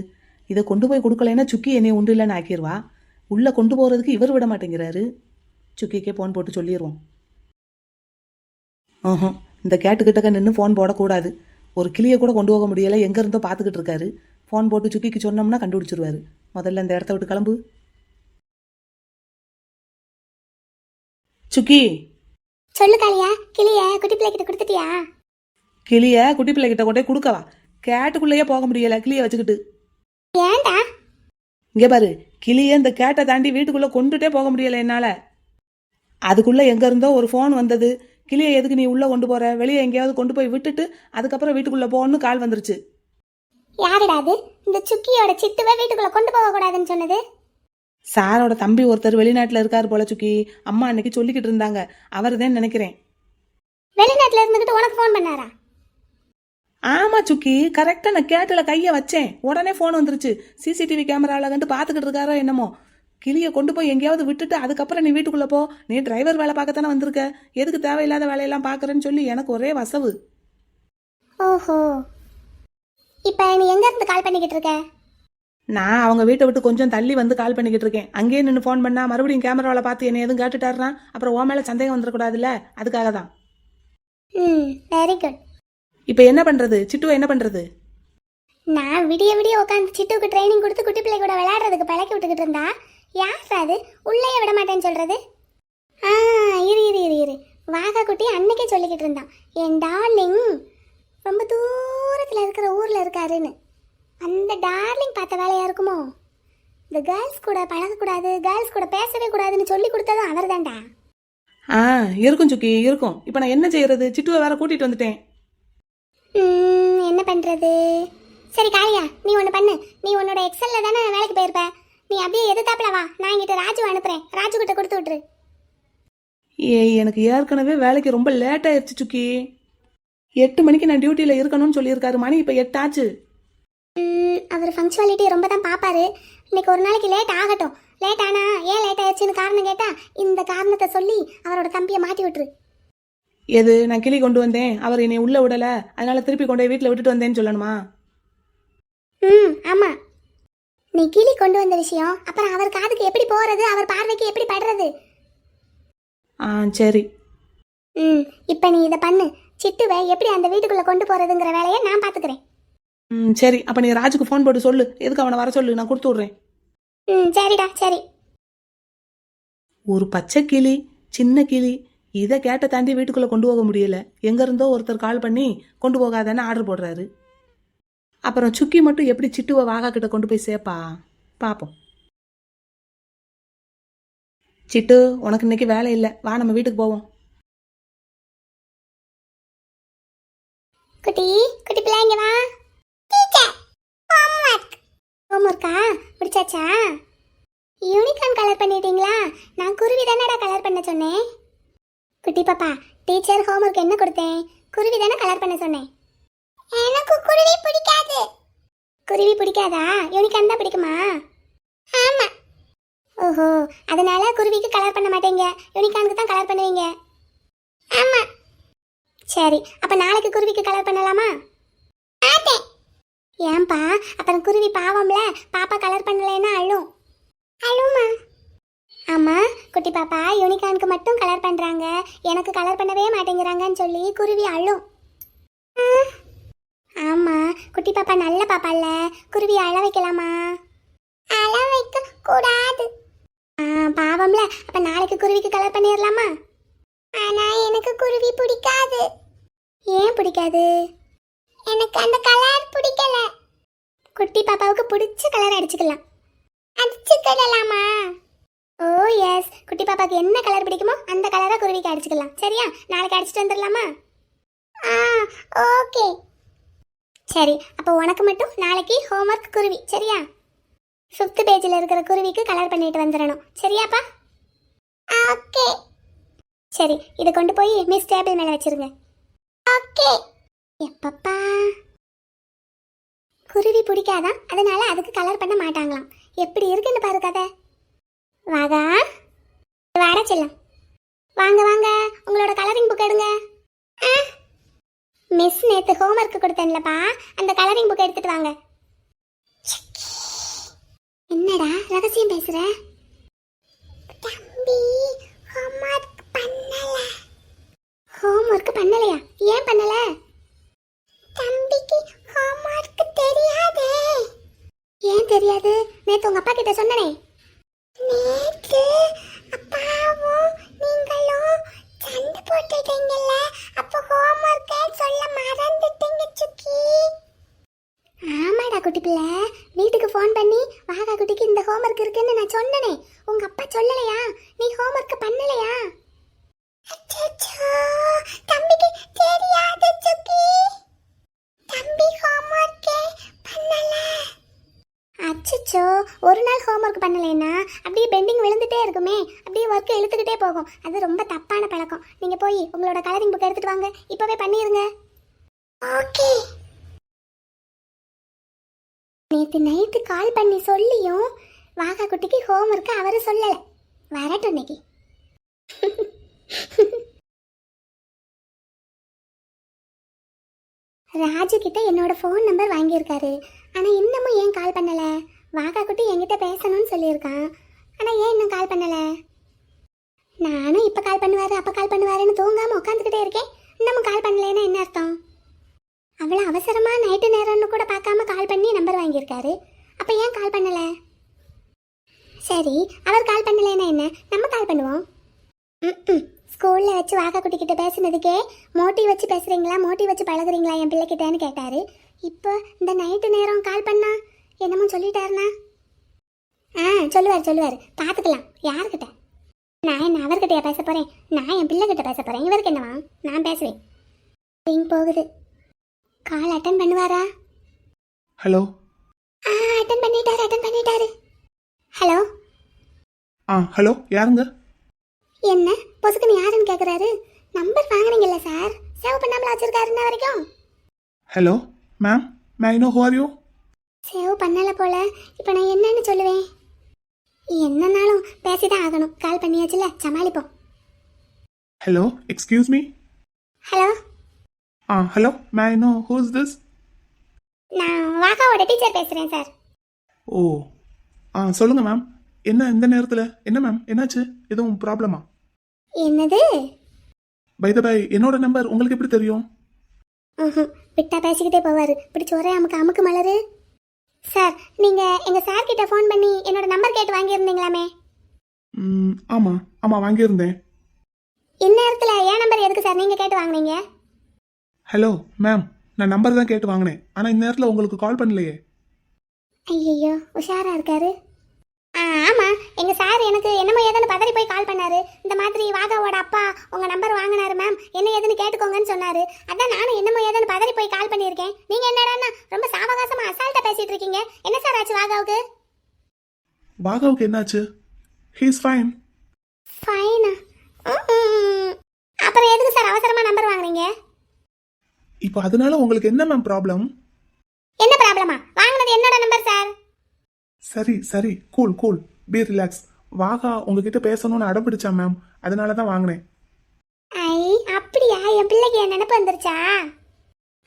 இதை கொண்டு போய் கொடுக்கலைன்னா சுக்கி என்னைய உண்டு இல்லைன்னு ஆக்கிடுவா. உள்ள கொண்டு போறதுக்கு இவர் விட மாட்டேங்கிறாரு. சுக்கிக்கே போன் போட்டு சொல்லிடுவோம். இந்த கேட்டுக்கிட்டக்க நின்று ஃபோன் போடக்கூடாது. ஒரு கிளியை கூட கொண்டு போக முடியலை, எங்க இருந்தோ பார்த்துக்கிட்டு இருக்காரு. ஃபோன் போட்டு சுக்கிக்கு சொன்னோம்னா கண்டுபிடிச்சிருவாரு. முதல்ல இந்த இடத்த விட்டு கிளம்பு. சுக்கி. சொல்லு காளியா, கிளிய குட்டி பிள்ளை கிட்ட கொடுத்துட்டியா? கிளிய குட்டி பிள்ளை கிட்ட கொண்டே கொடுக்கவா? கேட்டுக்குள்ளேயே போக முடியல கிளியை வச்சுக்கிட்டு. ஏன்டா? இங்க பாரு, கிளிய இந்த கேட்டை தாண்டி வீட்டுக்குள்ள கொண்டுட்டே போக முடியல என்னால. அதுக்குள்ள எங்க இருந்தோ ஒரு ஃபோன் வந்தது. கிளியை எதுக்கு நீ உள்ள கொண்டு போற? வெளியே எங்கேயாவது கொண்டு போய் விட்டுட்டு அதுக்கப்புறம் வீட்டுக்குள்ள போன்னு கால் வந்துருச்சு. யாருடா அது? இந்த சுக்கியோட சிட்டுவை வீட்டுக்குள்ள கொண்டு போக கூடாதுன்னு சொன்னது? சாரோட தம்பி ஒருத்தர் வெளிநாட்டுல இருக்காரு போல சுக்கி. அம்மா அன்னைக்கு சொல்லிக்கிட்டு இருந்தாங்க. அவர் தான் நினைக்கிறேன். வெளிநாட்டுல இருந்துகிட்டு உனக்கு ஃபோன் பண்ணாரா? ஆமா சுக்கி, கரெக்டா நான் கேட்டுல கைய வச்சேன், உடனே போன் வந்துருச்சு. சிசிடிவி கேமரால கண்டு பாத்துக்கிட்டு இருக்காரோ என்னமோ. கிளிய கொண்டு போய் எங்கேயாவது விட்டுட்டு அதுக்கப்புறம் நீ வீட்டுக்குள்ள போ. நீ டிரைவர் வேலை பார்க்கத்தானே வந்திருக்க, எதுக்கு தேவையில்லாத வேலையெல்லாம் பாக்குறேன்னு சொல்லி எனக்கு ஒரே வசவு. ஓஹோ, இப்ப நீ எங்க இருந்து கால் பண்ணிக்கிட்டு இருக்க? நான் அவங்க வீட்டை விட்டு கொஞ்சம் தள்ளி வந்து கால் பண்ணிக்கிட்டு இருக்கேன். அங்கேயே நின்று ஃபோன் பண்ணா மறுபடியும் கேமராவில் பார்த்து என்ன எதுவும் கேட்டுட்டாருனா அப்புறம் ஓ மேல சந்தேகம் வந்துடக்கூடாதுல்ல, அதுக்காக தான். Very good. இப்போ என்ன பண்றது? சிட்டுவை என்ன பண்றது? நான் விடிய விடிய உட்காந்து சிட்டுக்கு ட்ரைனிங் கொடுத்து குட்டி பிள்ளை கூட விளையாடுறதுக்கு பழக்கி விட்டுக்கிட்டு இருந்தா யார் அது உள்ளே விட மாட்டேன்னு சொல்றது? இரு இரு இரு இரு வாகா குட்டி அன்னைக்கே சொல்லிக்கிட்டு இருந்தான் என் டார்லிங் ரொம்ப தூரத்தில் இருக்கிற ஊரில் இருக்காருன்னு. அந்த டார்லிங் பார்த்த வேலையா இருக்குமோ? இந்த கேர்ள்ஸ் கூட பழகக்கூடாது, கேர்ள்ஸ் கூட பேசவே கூடாதுன்னு சொல்லி கொடுத்ததும் அவர் தான்டா. இருக்கும் சுக்கி இருக்கும். இப்போ நான் என்ன செய்யறது? சிட்டுவை வேற கூட்டிட்டு வந்துட்டேன். என்ன பண்ணுறது? சரி காளியா, நீ ஒன்று பண்ணு. நீ உன்னோட எக்ஸலில் தானே வேலைக்கு போயிருப்ப. நீ அப்படியே எதிர்த்தாப்புல வா, நான் இங்கிட்ட ராஜு அனுப்புகிறேன். ராஜு கிட்ட கொடுத்து விட்ரு. ஏய், எனக்கு ஏற்கனவே வேலைக்கு ரொம்ப லேட் ஆயிடுச்சு சுக்கி. 8 மணிக்கு நான் டியூட்டியில் இருக்கணும்னு சொல்லியிருக்காரு. மணி இப்போ 8 ஆச்சு. அவர் ஃபங்க்ஷுவாலிட்டி ரொம்ப தான் பார்ப்பாரு. இன்னைக்கு ஒரு நாளைக்கு லேட் ஆகட்டும். லேட் ஆனா ஏன் லேட் ஆயிடுச்சுன்னு காரணம் கேட்டால் இந்த காரணத்தை சொல்லி அவரோட தம்பியை மாட்டி விட்டுரு. எது? நான் கிளி கொண்டு வந்தேன், அவர் என்னை உள்ள விடல, அதனால திருப்பி கொண்டு போய் வீட்டில் விட்டுட்டு வந்தேன்னு சொல்லணுமா? ஆமாம். நீ கிளி கொண்டு வந்த விஷயம் அப்புறம் அவர் காதுக்கு எப்படி போகிறது, அவர் பார்வைக்கு எப்படி படுறது? சரி. இப்போ நீ இதை பண்ணு. சிட்டுவை எப்படி அந்த வீட்டுக்குள்ளே கொண்டு போகிறதுங்கிற வேலையை நான் பார்த்துக்கிறேன். சரி. அப்போ நீ ராஜுக்கு ஃபோன் போட்டு சொல்லு, எதுக்கு அவனை வர சொல்லு, நான் கொடுத்து விட்றேன். சரிடா சரி. ஒரு பச்சை கிளி, சின்ன கிளி, இதை கேட்ட தாண்டி வீட்டுக்குள்ளே கொண்டு போக முடியல. எங்கேருந்தோ ஒருத்தர் கால் பண்ணி கொண்டு போகாதானே ஆர்டர் போடுறாரு. அப்புறம் சுக்கி மட்டும் எப்படி சிட்டுவை வாகா கிட்ட கொண்டு போய் சேர்ப்பா? பார்ப்போம். சிட்டு, உனக்கு இன்னைக்கு வேலை இல்லை, வா நம்ம வீட்டுக்கு போவோம். குட்டி குட்டி பிள்ளைங்க வா. டீச்சர் ஹோம்வொர்க்கா முடிச்சாச்சா? யூனிகார்ன் கலர் பண்ணிட்டீங்களா? நான் குருவி தானடா கலர் பண்ண சொன்னேன். குட்டி பாப்பா, டீச்சர் ஹோம்வொர்க் என்ன கொடுத்தேன்? குருவி தானே கலர் பண்ண சொன்னேன். எனக்கு குருவி பிடிக்காது. குருவி பிடிக்காதா? யூனிகார்ன் தான் பிடிக்குமா? ஆமா. ஓஹோ, அதனால குருவிக்கு கலர் பண்ண மாட்டீங்க, யூனிகார்னுக்கு தான் கலர் பண்ணுவீங்க. ஆமா. சரி, அப்ப நாளைக்கு குருவிக்கு கலர் பண்ணலாமா? ஆட்டேன். ஏன்பா? அப்புறம் குருவி பாவம்ல, பாப்பா கலர் பண்ணலைன்னா அழும். அழுமா? ஆமா குட்டி பாப்பா, யூனிகார்னுக்கு மட்டும் கலர் பண்றாங்க, எனக்கு கலர் பண்ணவே மாட்டேங்கிறாங்கன்னு சொல்லி குருவி அழும். ஆமா குட்டி பாப்பா நல்ல பாப்பா இல்ல, குருவி அழ வைக்கலாமா? அழ வைக்க கூடாது. பாவம்ல, அப்ப நாளைக்கு குருவிக்கு கலர் பண்ணிடலாமா? ஆனா எனக்கு குருவி பிடிக்காது. ஏன் பிடிக்காது? எனக்கு அந்த கலர் பிடிக்கல. குட்டி பாப்பாவுக்கு பிடிச்ச கலர் அடிச்சுக்கலாம். அடிச்சுக்கலாமா? ஓ எஸ், குட்டி பாப்பாக்கு என்ன கலர் பிடிக்குமோ அந்த கலரை குருவிக்கு அடிச்சுக்கலாம். சரியா? நாளைக்கு அடிச்சுட்டு வந்துடலாமா? ஓகே. சரி, அப்போ உனக்கு மட்டும் நாளைக்கு ஹோம்வொர்க் குருவி. சரியா? 5th பேஜில் இருக்கிற குருவிக்கு கலர் பண்ணிட்டு வந்துடணும். சரியாப்பா? ஓகே. சரி, இதை கொண்டு போய் மிஸ் டேபிள் மேலே வச்சிருங்க. ஓகே. எப்பப்பா, குருவி பிடிக்காதான், அதனால அதுக்கு கலர் பண்ண மாட்டாங்களாம். எப்படி இருக்குன்னு பாரு கதை. வாகா வர செல்லம், வாங்க வாங்க, உங்களோட கலரிங் புக் எடுங்க. மிஸ் நேற்று ஹோம்ஒர்க் கொடுத்தேன்லப்பா, அந்த கலரிங் புக் எடுத்துட்டு வாங்க. என்னடா ரகசியம் பேசுற? தம்பி ஹோம்ஒர்க் பண்ணல. ஹோம்ஒர்க் பண்ணலையா? ஏன் பண்ணல? தம்பிக்கு ஹோம்ஒர்க் தெரியாதே. ஏன் தெரியாது? நேத்து உங்க அப்பா கிட்ட சொன்னனே. நேத்து அப்பாவும் நீங்களும் சண்டை போட்டுட்டீங்கல்ல, அப்ப ஹோம்ஒர்க் சொல்ல மறந்துட்டீங்க சுக்கி. ஆமாடா குட்டி பிள்ளை, வீட்டுக்கு ஃபோன் பண்ணி வாகா குட்டிக்கு இந்த ஹோம்ஒர்க் இருக்குன்னு நான் சொன்னனே. உங்க அப்பா சொல்லலையா? நீ ஹோம்ஒர்க் பண்ணலையா? அச்சச்சோ, தம்பிக்கு தெரியாது சுக்கி. தம்பி ஹோம்ஒர்க் பண்ணல. அச்சச்சோ, ஒரு நாள் ஹோம்ஒர்க் பண்ணலைன்னா அப்படியே பெண்டிங் விழுந்துட்டே இருக்குமே, அப்படியே ஒர்க் இழுத்துக்கிட்டே போகும். அது ரொம்ப தப்பான பழக்கம். நீங்க போய் உங்களோட கலரிங் புக் எடுத்துட்டு வாங்க, இப்பவே பண்ணிருங்க. ஓகே. நேற்று நைட்டு கால் பண்ணி சொல்லியும் வாகா குட்டிக்கு ஹோம்ஒர்க் அவரு சொல்லலை. வரட்டும் இன்னைக்கு. ராஜு கிட்ட என்னோட ஃபோன் நம்பர் வாங்கியிருக்காரு, ஆனால் இன்னமும் ஏன் கால் பண்ணலை? வாகா குட்டி என்கிட்ட பேசணும்னு சொல்லியிருக்கான், ஆனால் ஏன் இன்னும் கால் பண்ணலை? நானும் இப்போ கால் பண்ணுவாரு அப்போ கால் பண்ணுவாருன்னு தூங்காமல் உட்காந்துக்கிட்டே இருக்கேன். இன்னமும் கால் பண்ணலைன்னா என்ன அர்த்தம்? அவ்வளோ அவசரமாக நைட்டு நேரம்னு கூட பார்க்காம கால் பண்ணி நம்பர் வாங்கியிருக்காரு, அப்போ ஏன் கால் பண்ணலை? சரி, அவர் கால் பண்ணலைன்னா என்ன, நம்ம கால் பண்ணுவோம். ஸ்கூல்ல வச்சு வாக்கா குட்டிக்கிட்ட பேசுனதுக்கே மோட்டி வச்சு பேசுறீங்களா, மோட்டி வச்சு பழகுறீங்களா என் பிள்ளைகிட்டேன்னு கேட்டாரு. இப்போ இந்த நைட்டு நேரம் கால் பண்ணா என்னமோ சொல்லிட்டாருண்ணா. சொல்லுவார் பார்த்துக்கலாம். யாருக்கிட்ட? நான் என்ன அவர்கிட்டயா பேச போறேன்? நான் என் பிள்ளைகிட்ட பேச போறேன். இவருக்கு என்னவா? நான் பேசுவேன். ரிங் போகுது. கால் அட்டன் பண்ணுவாரா? ஹலோ. அட்டன் பண்ணிட்டாரு. ஹலோ. ஹலோ, யாருங்க? என்ன பொசுக்குன்னு யாருன்னு கேட்குறாரு? நம்பர் வாங்கினீங்கல்ல சார், சேவ் பண்ணாமல வச்சிருக்காரு இன்ன வரைக்கும். Hello ma'am, may I know who are you? Save பண்ணல போல. இப்போ நான் என்னன்னு சொல்லுவேன்? என்னன்னாலும் பேசிதான் ஆகணும். கால் பண்ணியாச்சுல, சமாளிப்போம். Hello, excuse me. Hello. Hello, may I know who is this? நான் வாகாவோட டீச்சர் பேசுகிறேன் சார். ஓ, சொல்லுங்க மேம். என்ன இந்த நேரத்தில்? என்ன மேம், என்னாச்சு? எதுவும் ப்ராப்ளமா? என்னது? பை த பை, என்னோட நம்பர் உங்களுக்கு எப்படி தெரியும்? விட்டா பேசிக்கிட்டே போவார். பிடிச்சி ஒரே அமுக்கு மலரு. சார், நீங்கள் எங்கள் சார் கிட்ட ஃபோன் பண்ணி என்னோட நம்பர் கேட்டு வாங்கியிருந்தீங்களாமே? ஆமாம் வாங்கியிருந்தேன். இந்நேரத்தில் என் நம்பர் எதுக்கு சார் நீங்கள் கேட்டு வாங்கினீங்க? ஹலோ மேம், நான் நம்பர் தான் கேட்டு வாங்கினேன். ஆனால் இந்த நேரத்தில் உங்களுக்கு கால் பண்ணலையே. ஐயோ, உஷாராக இருக்காரு. ஆமாம், எங்கள் சார் எனக்கு என்னமோ ஏதுன்னு பதறி போய் கால் பண்ணாரு. இந்த மாதிரி வாகாவோட அப்பா உங்கள் நம்பர் வாங்கினாரு மேம், என்ன ஏதுன்னு கேட்டுக்கோங்கன்னு சொன்னார். அதான் நானும் என்னமோ ஏதுன்னு பதறி போய் கால் பண்ணியிருக்கேன். நீங்கள் என்னடான்னா ரொம்ப சாவகாசமாக அசால்ட்டாக பேசிகிட்டு இருக்கீங்க. என்ன சார் ஆச்சு வாகாவுக்கு? வாகாவுக்கு என்னாச்சு? He is fine. ஃபைனா? அப்புறம் எதுக்கு சார் அவசரமாக நம்பர் வாங்குறீங்க? இப்போ அதனால உங்களுக்கு என்ன மேம் ப்ராப்ளம்? என்ன ப்ராப்ளமா? வாங்கினது என்னோட நம்பர் சார். சரி, கூல், பி ரிலாக்ஸ். வாகா உங்ககிட்ட பேசணும்னு அடம் பிடிச்சா மேம், அதனால தான் வாங்கினேன். ஐ, அப்படியா? என் பிள்ளைக்கு என் நினைப்பு வந்துருச்சா?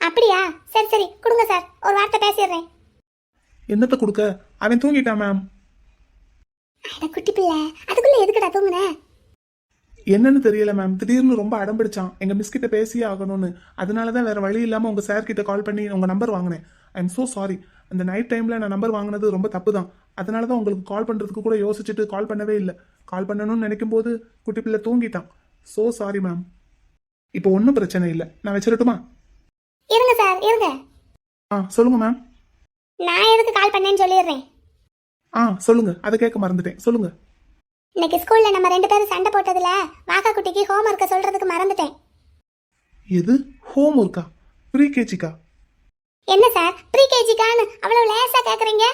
அப்படியா? சரி, கொடுங்க சார், ஒரு வார்த்தை பேசிடுறேன். என்னத்தை கொடுக்க? அவன் தூங்கிட்டான் மேம். அட குட்டி பிள்ளை, அதுக்குள்ள எதுக்குடா தூங்குன? என்னன்னு தெரியல மேம், திடீர்னு ரொம்ப அடம் பிடிச்சான் எங்க மிஸ் கிட்ட பேசியே ஆகணும்னு. அதனால தான் வேற வழி இல்லாம உங்க சார் கிட்ட கால் பண்ணி உங்க நம்பர் வாங்கினேன். I am so sorry. அந்த நைட் டைம்ல நான் நம்பர் வாங்கினது ரொம்ப தப்பு தான். அதனால தான் உங்களுக்கு கால் பண்றதுக்கு கூட யோசிச்சுட்டு கால் பண்ணவே இல்லை. கால் பண்ணணும்னு நினைக்கும் போது குட்டி பிள்ளை தூங்கிட்டான். So sorry ma'am. இப்போ ஒன்றும் பிரச்சனை இல்லை, நான் வச்சிடட்டுமா? இருங்க சார், இருங்க. சொல்லுங்க மேம். நான் எதுக்கு கால் பண்ணேன்னு சொல்லிடுறேன். சொல்லுங்க, அதை கேட்க மறந்துட்டேன், சொல்லுங்க. இன்னைக்கு ஸ்கூல்ல நம்ம 2 பேரும் சண்டை போட்டதுல வாக்கா குட்டிக்கு ஹோம் ஒர்க்கை சொல்றதுக்கு மறந்துட்டேன். எது ஹோம் ஒர்க்கா? ப்ரீ கேஜிக்கா? என்ன சார் ப்ரீ கேஜிக்கான்னு அவ்வளவு லேசா கேக்குறீங்க?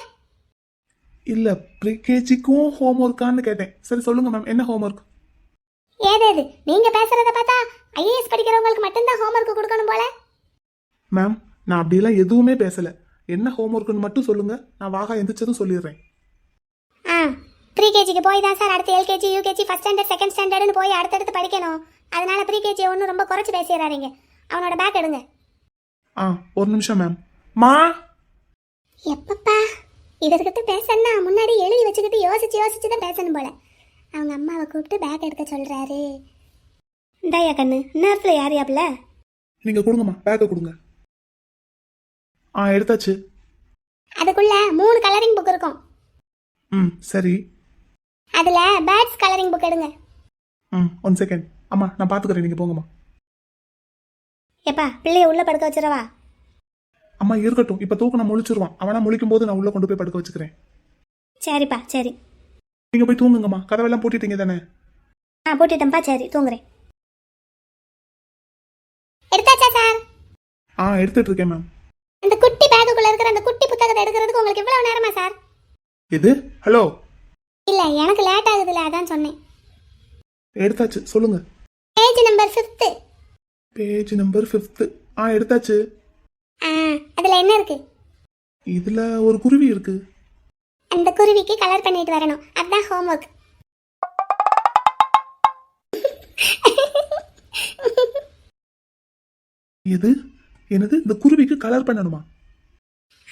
இல்ல, ப்ரீ கேஜிக்கும் ஹோம் ஒர்க்கான்னு கேட்டேன். சரி சொல்லுங்க மேம், என்ன ஹோம் ஒர்க்? ஏதேது நீங்க பேசுறத பார்த்தா ஐஏஎஸ் படிக்கிறவங்களுக்கு மட்டும்தான் ஹோம் ஒர்க் கொடுக்கணும் போல. மேம், நான் அப்படியெல்லாம் எதுவுமே பேசல. என்ன ஹோம் ஒர்க்குன்னு மட்டும் சொல்லுங்க, நான் வாகா எந்திரிச்சதும் சொல்லிடுறேன். ப்ரீ கேஜிக்கு போய் தான் சார் அடுத்து LKG, UKG, first standard, second ஸ்டாண்டர்ட்னு போய் அடுத்தடுத்து படிக்கணும். அதனால ப்ரீ கேஜியை ஒன்றும் ரொம்ப குறைச்சி பேசிடுறாருங்க. அவனோட பேக் எடுங்க. ஒரு நிமிஷம் மேம். மா, எப்பப்பா இவர்கிட்ட பேசணும்னா முன்னாடி எழுதி வச்சுக்கிட்டு யோசிச்சு தான் பேசணும் போல. அவங்க அம்மாவை கூப்பிட்டு பேக் எடுக்க சொல்றாரு. இந்தாயா கண்ணு, நேரத்தில் யார் யாப்ல? நீங்க கொடுங்கம்மா, பேக்கை கொடுங்க. எடுத்தாச்சு. அதுக்குள்ள 3 கலரிங் புக் இருக்கும். சரி. அதுல பேர்ட்ஸ் கலரிங் புக் எடுங்க. 1 செகண்ட். அம்மா, நான் பாத்துக்கிறேன், நீங்க போங்கம்மா. எப்பா பிள்ளைய உள்ள படுக்க வச்சிடவா? அம்மா இருக்கட்டும், இப்ப தூக்க நான் முழிச்சிருவான். அவனா முழிக்கும் போது நான் உள்ள கொண்டு போய் படுக்க வச்சுக்கிறேன். சரிப்பா, சரி. நீங்க போய் தூங்குங்கம்மா. கதவெல்லாம் பூட்டிட்டீங்க தானே? பூட்டிட்டேன்ப்பா. சரி, தூங்குறேன். எடுத்தாச்சா சார்? எடுத்துட்டு இருக்கேன் மேம். அந்த குட்டி பேக்குக்குள்ள இருக்கிற அந்த குட்டி புத்தகத்தை எடுக்கிறதுக்கு உங்களுக்கு இவ்வளவு நேரமா சார்? எது? ஹலோ. இல்ல, எனக்கு லேட் ஆகுதுல, அதான் சொன்னேன். எடுத்தாச்சு, சொல்லுங்க. Page number 5. Page number 5. எடுத்தாச்சு. அதுல என்ன இருக்கு? இதுல ஒரு குருவி இருக்கு. அந்த குருவிக்கு கலர் பண்ணிட்டு வரணும், அதான் ஹோம் ஒர்க். என்னது? இந்த குருவிக்கு கலர் பண்ணணுமா?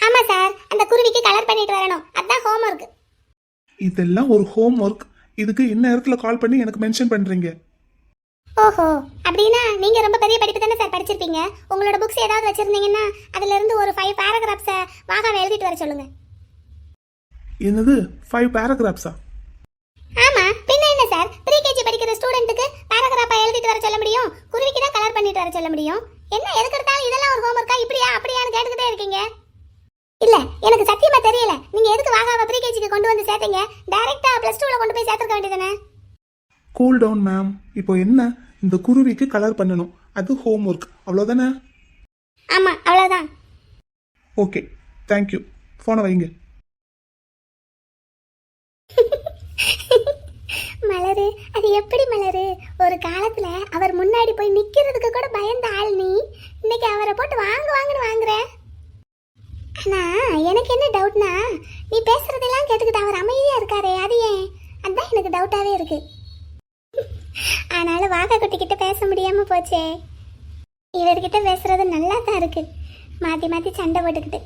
ஆமா சார், அந்த குருவிக்கு கலர் பண்ணிட்டு வரணும், அதான் ஹோம் ஒர்க். இதெல்லாம் ஒரு ஹோம் ஒர்க்? இதுக்கு இந்த நேரத்துல கால் பண்ணி எனக்கு மென்ஷன் பண்றீங்க? ஓஹோ, அப்படின்னா நீங்க ரொம்ப பெரிய படிப்பு தானே சார் படிச்சிருப்பீங்க. உங்களோட புக்ஸ் ஏதாவது வச்சிருந்தீங்கன்னா அதுல இருந்து ஒரு 5 பேராகிராஃப்ஸை வாகாவை எழுதிட்டு வர சொல்லுங்க. என்னது 5 பேராகிராஃப்ஸா? ஆமா, பின்ன என்ன சார், ப்ரீகேஜி படிக்கிற ஸ்டூடெண்ட்டுக்கு பேராகிராஃபா எழுதிட்டு வாங்கிட்டு வர சொல்ல முடியும்? என்ன எதுக்கு எடுத்தாலும் இதெல்லாம் ஒரு ஹோம்ஒர்க்கா, இப்படியா அப்படியான்னு கேட்டுக்கிட்டே இருக்கீங்க. இல்ல எனக்கு சத்தியமா தெரியல, நீங்க எதுக்கு வாகாவை ப்ரீகேஜிக்கு கொண்டு வந்து சேர்த்தீங்க? டைரக்டா +2ல கொண்டு போய் சேர்த்துக்க வேண்டியதானே? Cool down ma'am. இப்போ என்ன, இந்த குருவிக்கு கலர் பண்ணணும், அது ஹோம்ஒர்க், அவ்வளோதானே? ஆமா அவ்வளவுதான். Okay, thank you. ஃபோனை வைங்க. மலரு, அது எப்படி மலரு? ஒரு காலத்துல அவர் முன்னாடி போய் நிக்கிறதுக்கு கூட பயந்த ஆள் நீ, இன்னைக்கு அவரை போட்டு வாங்குன்னு வாங்குற. ஆனா எனக்கு என்ன டவுட்னா, நீ பேசுறதெல்லாம் கேட்டுக்கிட்டு அவர் அமைதியா இருக்காரே, அது ஏன்? அதான் எனக்கு டவுட்டாவே இருக்கு. ஆனாலும் வாகா குட்டி கிட்ட பேச முடியாம போச்சே. இவர்கிட்ட பேசுறது நல்லா தான் இருக்கு, மாத்தி மாத்தி சண்டை போட்டுக்கிட்டு.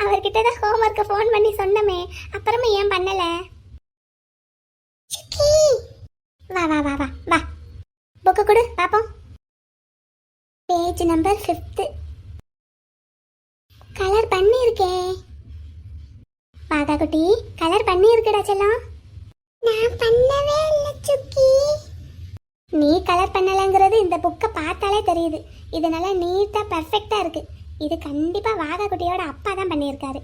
அவர்கிட்ட தான் ஹோம்ஒர்க்கை ஃபோன் பண்ணி சொன்னமே, அப்புறமா ஏன் பண்ணல? வா வா வா வா வா, புக்கு கொடு பாப்போம். Page number 5. கலர் பண்ணி இருக்கேன். வாகா குட்டி, கலர் பண்ணி இருக்குடா செல்லம். நான் பண்ணவே இல்ல சுக்கி. நீ கலர் பண்ணலங்கிறது இந்த புக்கை பார்த்தாலே தெரியுது. இதனால நீட்டா பெர்ஃபெக்ட்டா இருக்கு. இது கண்டிப்பா வாகா குட்டியோட அப்பா தான் பண்ணியிருக்காரு.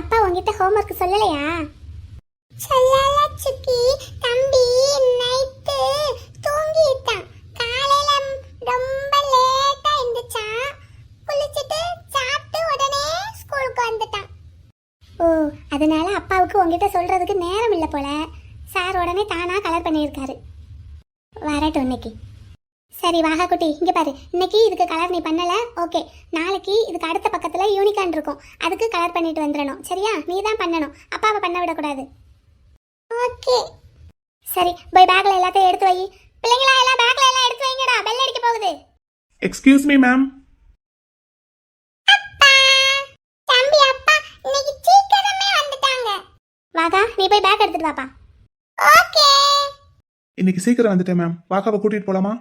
அப்பா உங்ககிட்ட ஹோம்ஒர்க் சொல்லலையா? சொல்லல சுக்கி. தம்பி நைட்டு தூங்கிட்டான், காலையில ரொம்ப லேட்டா எந்திரிச்சான், குளிச்சிட்டு சாப்பிட்டு உடனே ஸ்கூலுக்கு வந்துட்டான். ஓ, அதனால அப்பாவுக்கு உங்ககிட்ட சொல்றதுக்கு நேரம் இல்லை போல. சார் உடனே தானா கலர் பண்ணியிருக்காரு. வரட்டும் இன்னைக்கு. சரி வாகா குட்டி, இங்க பாரு, இன்னைக்கு இதுக்கு கலர் நீ பண்ணல, ஓகே. நாளைக்கு இதுக்கு அடுத்த பக்கத்துல யூனிகார்ன் இருக்கும், அதுக்கு கலர் பண்ணிட்டு வந்துடணும், சரியா? நீ தான் பண்ணணும், அப்பாவை பண்ண விடக்கூடாது. ஓகே. சரி, போய் பேக்ல எல்லாத்தையும் எடுத்து வை. பிள்ளைங்களா எல்லாம் பேக்ல எல்லாம் எடுத்து வைங்கடா, பெல் அடிக்க போகுது. Excuse me ma'am. அப்பா, தம்பி அப்பா இன்னைக்கு சீக்கிரமே வந்துட்டாங்க. வாகா, நீ போய் பேக் எடுத்துட்டு வாப்பா. ஓகே. இன்னைக்கு சீக்கிரம் வந்துட்டேன் மேம். வாகாவை கூட்டிட்டு போலாமா?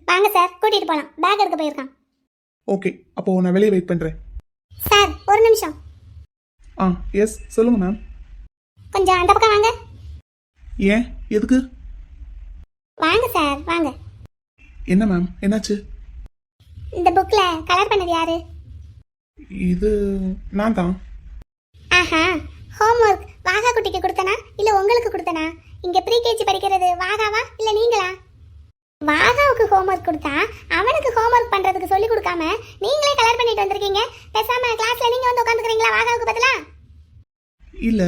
வாங்க சார், கூட்டிட்டு போலாம். பேக் எடுக்க போயிருக்கான். ஓகே, அப்போ நான் வெளியே வெயிட் பண்றேன். சார் ஒரு நிமிஷம். எஸ் சொல்லுங்க மேம். கொஞ்சம் அந்த பக்கம் வாங்க. ஏன், எதுக்கு? வாங்க சார் வாங்க. என்ன மேம், என்னாச்சு? இந்த புக்ல கலர் பண்ணது யாரு? இது நான் தான். ஆஹா, ஹோம்ஒர்க் வாகா குட்டிக்கு கொடுத்தனா இல்ல உங்களுக்கு கொடுத்தனா? இங்க ப்ரீகேஜி படிக்கிறது வாகாவா இல்ல நீங்களா? வாகாவுக்கு ஹோம்ஒர்க் கொடுத்தா அவனுக்கு ஹோம்ஒர்க் பண்றதுக்கு சொல்லி கொடுக்காம நீங்களே கலர் பண்ணிட்டு வந்திருக்கீங்க. பேசாம கிளாஸ்ல நீங்க வந்து உட்காந்துக்கிறீங்களா வாகாவுக்கு பதிலா? இல்ல,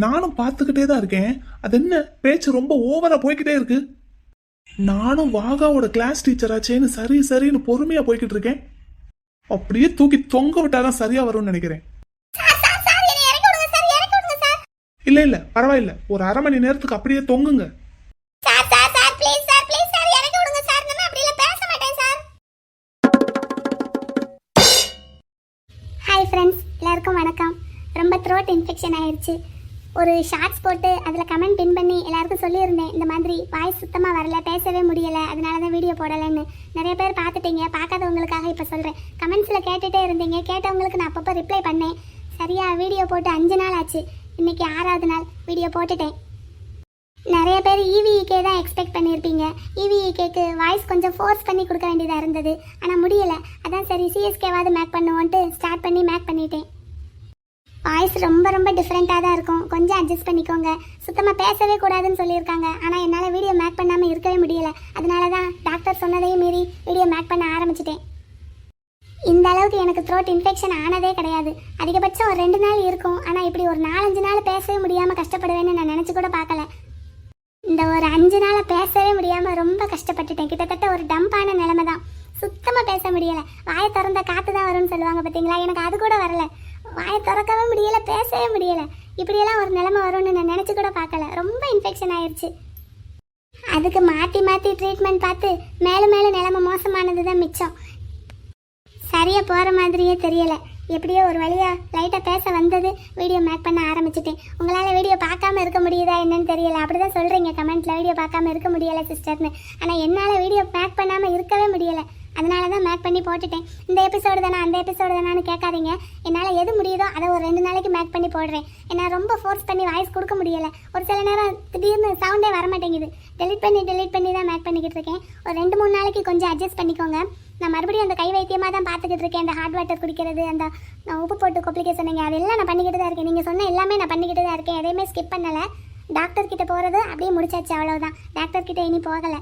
நானும் பார்த்துக்கிட்டே தான் இருக்கேன். அது என்ன பேச்சு ரொம்ப ஓவரா போய்கிட்டே இருக்கு. நானும் வாகாவோட கிளாஸ் டீச்சராச்சேன்னு சரி சரின்னு பொறுமையா போய்கிட்டு இருக்கேன். அப்படியே தூக்கி தொங்க விட்டாதான் சரியா வரும்னு நினைக்கிறேன். இல்ல இல்ல பரவாயில்ல, ஒரு அரை மணி நேரத்துக்கு அப்படியே தொங்குங்க. ஹாய் ஃப்ரெண்ட்ஸ், எல்லாருக்கும் வணக்கம். ரொம்ப த்ரோட் இன்ஃபெக்ஷன் ஆயிடுச்சு. ஒரு ஷார்ட்ஸ் போட்டு அதில் கமெண்ட் பின் பண்ணி எல்லாருக்கும் சொல்லியிருந்தேன், இந்த மாதிரி வாய்ஸ் சுத்தமாக வரல, பேசவே முடியலை, அதனால தான் வீடியோ போடலைன்னு. நிறைய பேர் பார்த்துட்டீங்க, பார்க்காதவங்களுக்காக இப்போ சொல்கிறேன். கமெண்ட்ஸில் கேட்டுகிட்டே இருந்தீங்க, கேட்டவங்களுக்கு நான் அப்பப்போ ரிப்ளை பண்ணேன். சரியாக வீடியோ போட்டு 5 நாள் ஆச்சு, இன்னைக்கு 6வது நாள் வீடியோ போட்டுட்டேன். நிறைய பேர் EVEK தான் எக்ஸ்பெக்ட் பண்ணியிருப்பீங்க. EVEKக்கு வாய்ஸ் கொஞ்சம் ஃபோர்ஸ் பண்ணி கொடுக்க வேண்டியதாக இருந்தது, ஆனால் முடியலை. அதான் சரி CSKவாவது மேக் பண்ணுவோன்ட்டு ஸ்டார்ட் பண்ணி மேக் பண்ணிட்டேன். வாய்ஸ் ரொம்ப ரொம்ப டிஃப்ரெண்ட்டாக தான் இருக்கும், கொஞ்சம் அட்ஜஸ்ட் பண்ணிக்கோங்க. சுத்தமாக பேசவே கூடாதுன்னு சொல்லியிருக்காங்க, ஆனால் என்னால் வீடியோ மேக் பண்ணாமல் இருக்கவே முடியலை. அதனால தான் டாக்டர் சொன்னதையும் மீறி வீடியோ மேக் பண்ண ஆரம்பிச்சிட்டேன். இந்த அளவுக்கு எனக்கு த்ரோட் இன்ஃபெக்ஷன் ஆனதே கிடையாது. அதிகபட்சம் ஒரு 2 நாள் இருக்கும், ஆனால் இப்படி ஒரு 4-5 நாள் பேசவே முடியாமல் கஷ்டப்படுவேன்னு நான் நினச்சி கூட பார்க்கல. இந்த ஒரு 5 நாளாக பேசவே முடியாமல் ரொம்ப கஷ்டப்பட்டுட்டேன். கிட்டத்தட்ட ஒரு டம்பான நிலைமை தான். சுத்தமாக பேச முடியலை. வாயை திறந்த காற்று தான் வரும்னு சொல்லுவாங்க பார்த்தீங்களா, எனக்கு அது கூட வரல. வாயை திறக்கவே முடியலை, பேசவே முடியலை. இப்படியெல்லாம் ஒரு நிலைமை வரும்னு நான் நினச்சி கூட பார்க்கல. ரொம்ப இன்ஃபெக்ஷன் ஆயிடுச்சு. அதுக்கு மாற்றி மாற்றி ட்ரீட்மெண்ட் பார்த்து மேலும் மேலும் நிலைமை மோசமானது தான் மிச்சம். சரியாக போகிற மாதிரியே தெரியலை. எப்படியோ ஒரு வழியாக லைட்டாக பேச வந்தது, வீடியோ மேக் பண்ண ஆரம்பிச்சிட்டேன். உங்களால் வீடியோ பார்க்காம இருக்க முடியுதா என்னன்னு தெரியலை. அப்படி தான் சொல்கிறீங்க கமெண்ட்டில், வீடியோ பார்க்காம இருக்க முடியலை சிஸ்டர்னு. ஆனால் என்னால் வீடியோ மேக் பண்ணாமல் இருக்கவே முடியலை. அதனால தான் மேக் பண்ணி போட்டுட்டேன். இந்த எபிசோடு தானே அந்த எபிசோடு தானு கேட்காதீங்க. என்னால் எது முடியுதோ அதை ஒரு 2 நாளைக்கு மேக் பண்ணி போடுறேன். ஏன்னா ரொம்ப ஃபோர்ஸ் பண்ணி வாய்ஸ் கொடுக்க முடியலை. ஒரு சில நேரம் திடீர்னு சவுண்டே வர மாட்டேங்குது. டெலிட் பண்ணி தான் மேக் பண்ணிக்கிட்டு இருக்கேன். ஒரு 2-3 நாளைக்கு கொஞ்சம் அட்ஜஸ்ட் பண்ணிக்கோங்க. நான் மறுபடியும் அந்த கை வைத்தியமாக தான் பார்த்துக்கிட்டு இருக்கேன். அந்த ஹாட் வாட்டர் குடிக்கிறது, அந்த நான் உப்பு போட்டு கொப்பளிக்க சொன்னீங்க, அதெல்லாம் நான் பண்ணிக்கிட்டு தான் இருக்கேன். நீங்கள் சொன்ன எல்லாமே நான் பண்ணிக்கிட்டு தான் இருக்கேன். எதையுமே ஸ்கிப் பண்ணலை. டாக்டர் கிட்ட போகிறது அப்படியே முடிச்சாச்சு, அவ்வளவுதான். டாக்டர் கிட்ட இனி போகலை.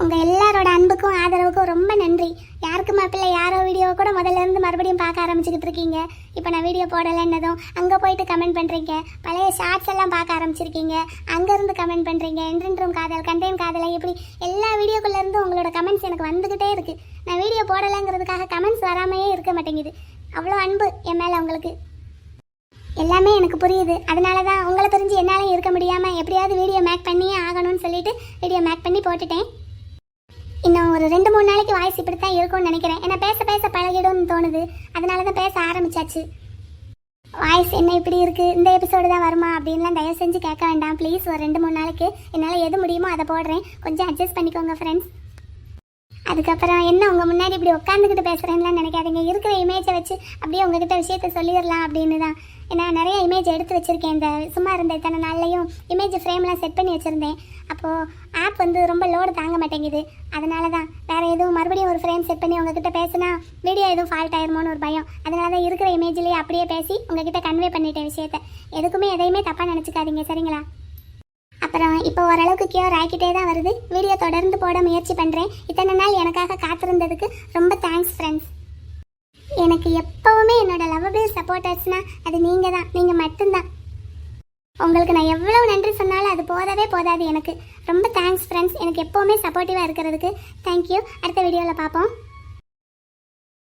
உங்கள் எல்லாரோட அன்புக்கும் ஆதரவுக்கும் ரொம்ப நன்றி. யாருக்கு மாப்பிள்ளை யாரோ வீடியோவை கூட முதல்ல இருந்து மறுபடியும் பார்க்க ஆரம்பிச்சுக்கிட்டு இருக்கீங்க. இப்போ நான் வீடியோ போடலைன்னதும் அங்கே போயிட்டு கமெண்ட் பண்ணுறீங்க. பழைய ஷார்ட்ஸ் எல்லாம் பார்க்க ஆரம்பிச்சிருக்கீங்க. அங்கேருந்து கமெண்ட் பண்ணுறீங்க. என்றென்றும் காதல், கண்டேன் காதலை, இப்படி எல்லா வீடியோக்குள்ளேருந்து உங்களோட கமெண்ட்ஸ் எனக்கு வந்துக்கிட்டே இருக்குது. நான் வீடியோ போடலைங்கிறதுக்காக கமெண்ட்ஸ் வராமையே இருக்க மாட்டேங்குது. அவ்வளோ அன்பு என் மேலே உங்களுக்கு. எல்லாமே எனக்கு புரியுது. அதனால தான் உங்களை தெரிஞ்சு என்னாலையும் இருக்க முடியாமல் எப்படியாவது வீடியோ மேக் பண்ணியே ஆகணும்னு சொல்லிட்டு வீடியோ மேக் பண்ணி போட்டுட்டேன். இன்னும் ஒரு 2-3 நாளைக்கு வாய்ஸ் இப்படி தான் இருக்கும்னு நினைக்கிறேன். ஏன்னா பேச பேச பழகிடும்னு தோணுது. அதனால தான் பேச ஆரம்பிச்சாச்சு. வாய்ஸ் என்ன இப்படி இருக்குது, இந்த எபிசோடு தான் வருமா அப்படின்லாம் தயவு செஞ்சு கேட்க வேண்டாம் ப்ளீஸ். ஒரு 2-3 நாளைக்கு என்னால் எது முடியுமோ அதை போடுறேன். கொஞ்சம் அட்ஜஸ்ட் பண்ணிக்கோங்க ஃப்ரெண்ட்ஸ். அதுக்கப்புறம் என்ன உங்கள் முன்னாடி இப்படி உட்காந்துக்கிட்டு பேசுகிறேன்லாம் நினைக்காதீங்க. இருக்கிற இமேஜை வச்சு அப்படியே உங்ககிட்ட விஷயத்த சொல்லிடலாம் அப்படின்னு தான். ஏன்னா நிறைய இமேஜ் எடுத்து வச்சுருக்கேன். இந்த சும்மா இருந்த இத்தனை நாள்லையும் இமேஜ் ஃப்ரேம்லாம் செட் பண்ணி வச்சுருந்தேன். அப்போது ஆப் வந்து ரொம்ப லோடு தாங்க மாட்டேங்குது. அதனால தான் வேறு எதுவும் மறுபடியும் ஒரு ஃப்ரேம் செட் பண்ணி உங்ககிட்ட பேசினா வீடியோ எதுவும் ஃபால்ட் ஆயிருமோன்னு ஒரு பயம். அதனால தான் இருக்கிற இமேஜ்லேயே அப்படியே பேசி உங்ககிட்ட கன்வே பண்ணிட்டேன் விஷயத்த. எதுக்குமே எதையுமே தப்பாக நினச்சிக்காதீங்க, சரிங்களா? அப்புறம் இப்போ ஓரளவுக்கு கியூர் ஆகிக்கிட்டே தான் வருது. வீடியோ தொடர்ந்து போட முயற்சி பண்ணுறேன். இத்தனை நாள் எனக்காக காத்திருந்ததுக்கு ரொம்ப தேங்க்ஸ் ஃப்ரெண்ட்ஸ். எனக்கு எப்போவுமே என்னோட லவ்வபிள் சப்போர்ட்டர்ஸ்னால் அது நீங்கள் தான், நீங்கள் மட்டும்தான். உங்களுக்கு நான் எவ்வளோ நன்றி சொன்னாலும் அது போதவே போதாது எனக்கு. ரொம்ப தேங்க்ஸ் ஃப்ரெண்ட்ஸ், எனக்கு எப்போவுமே சப்போர்ட்டிவாக இருக்கிறதுக்கு. தேங்க்யூ. அடுத்த வீடியோவில் பார்ப்போம்.